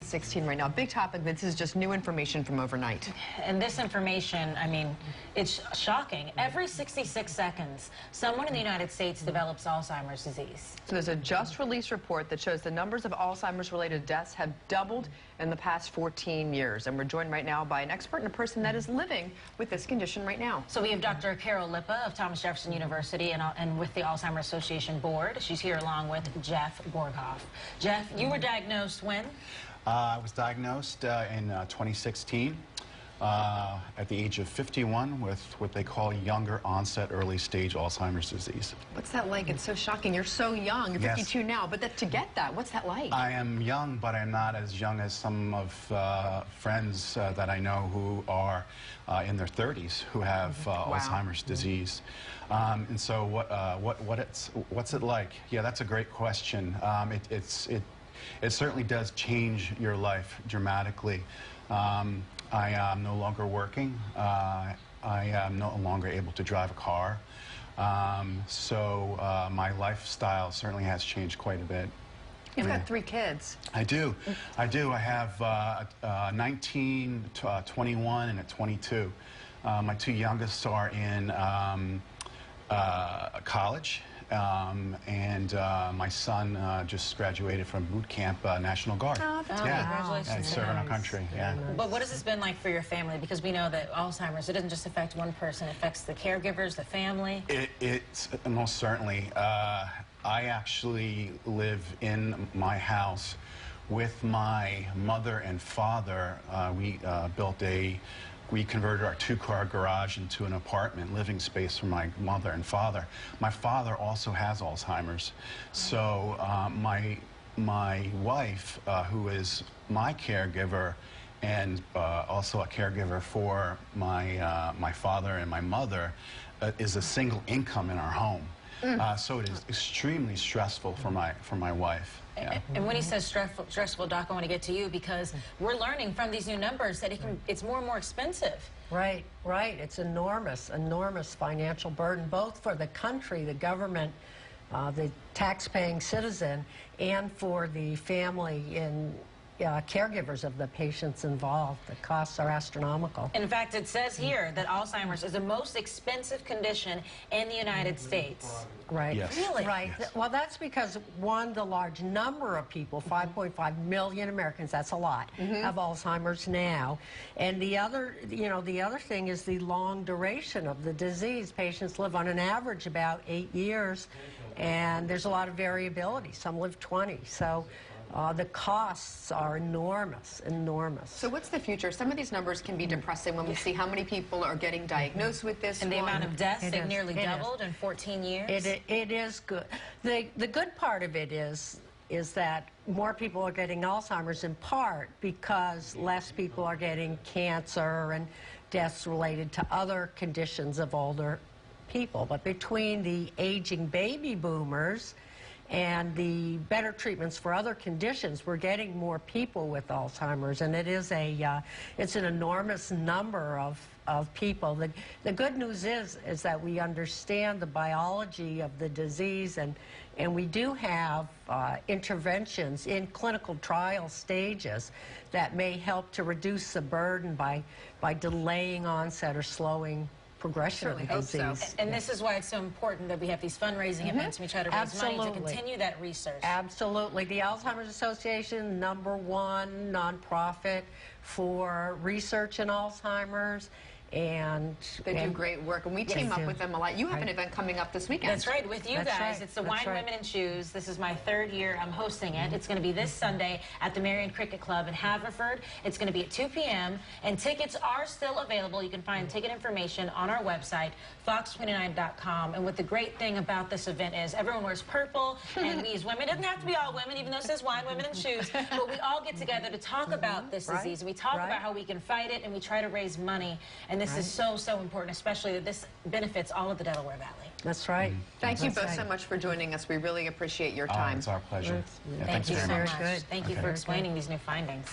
16 right now. Big topic. This is just new information from overnight. And this information, I mean, it's shocking. Every 66 seconds, someone in the United States develops Alzheimer's disease. So there's a just-released report that shows the numbers of Alzheimer's-related deaths have doubled in the past 14 years. And we're joined right now by an expert and a person that is living with this condition right now. So we have Dr. Carol Lippa of Thomas Jefferson University and with the Alzheimer's Association Board. She's here along with Jeff Borghoff. Jeff, you were diagnosed when? I was diagnosed in 2016 at the age of 51 with what they call younger onset early stage Alzheimer's disease. What's that like? It's so shocking. You're so young. You're 52 now, but to get that, what's that like? I am young, but I'm not as young as some of friends that I know who are in their 30s who have Alzheimer's disease. And so what's it like? Yeah, that's a great question. It certainly does change your life dramatically. I am no longer working. I am no longer able to drive a car. So my lifestyle certainly has changed quite a bit. You've got 3 kids. I do. I have 19, 21, and a 22. My 2 youngest are in college. And my son just graduated from boot camp, National Guard. Oh, that's congratulations. Yeah, serving our country. Yeah. But what has this been like for your family? Because we know that Alzheimer's, it doesn't just affect one person, it affects the caregivers, the family. It's most certainly. I actually live in my house with my mother and father. We converted our 2-car garage into an apartment living space for my mother and father. My father also has Alzheimer's. So my wife, who is my caregiver and also a caregiver for my father and my mother, is a single income in our home. So it is extremely stressful for my wife. Yeah. And when he says stressful, Doc, I want to get to you because we're learning from these new numbers that it's more and more expensive. Right, right. It's enormous financial burden, both for the country, the government, the tax-paying citizen, and for the family and caregivers of the patients involved. The costs are astronomical. In fact, it says here that Alzheimer's is the most expensive condition in the United States. Right. Yes. Really? Right. Yes. Well, that's because, one, the large number of people, 5.5 million Americans, that's a lot, have Alzheimer's now. And the other, the other thing is the long duration of the disease. Patients live on an average about 8 years, and there's a lot of variability. Some live 20. So the costs are enormous. So what's the future? Some of these numbers can be depressing when we see how many people are getting diagnosed with this. And the amount of deaths, they've nearly doubled in 14 years. It is good. The good part of it is that more people are getting Alzheimer's in part because less people are getting cancer and deaths related to other conditions of older people. But between the aging baby boomers and the better treatments for other conditions, we're getting more people with Alzheimer's, and it's an enormous number of people. The good news is that we understand the biology of the disease, and we do have interventions in clinical trial stages that may help to reduce the burden by delaying onset or slowing progression of the disease. So. And this is why it's so important that we have these fundraising events and we try to raise money to continue that research. Absolutely. The Alzheimer's Association, #1 nonprofit for research in Alzheimer's. And they do great work, and we team up with them a lot. You have an event coming up this weekend. That's right, with you guys. It's the Wine, Women, and Shoes. This is my 3rd year I'm hosting it. It's going to be this Sunday at the Marion Cricket Club in Haverford. It's going to be at 2 p.m., and tickets are still available. You can find ticket information on our website, fox29.com. And what the great thing about this event is everyone wears purple, and we as women, it doesn't have to be all women, even though it says Wine, Women, and Shoes, but we all get together to talk about this disease. We talk about how we can fight it, and we try to raise money. And this is so important, especially that this benefits all of the Delaware Valley. That's right. Thank you both so much for joining us. We really appreciate your time. It's our pleasure. Thank you so much. Good. Thank you for explaining these new findings.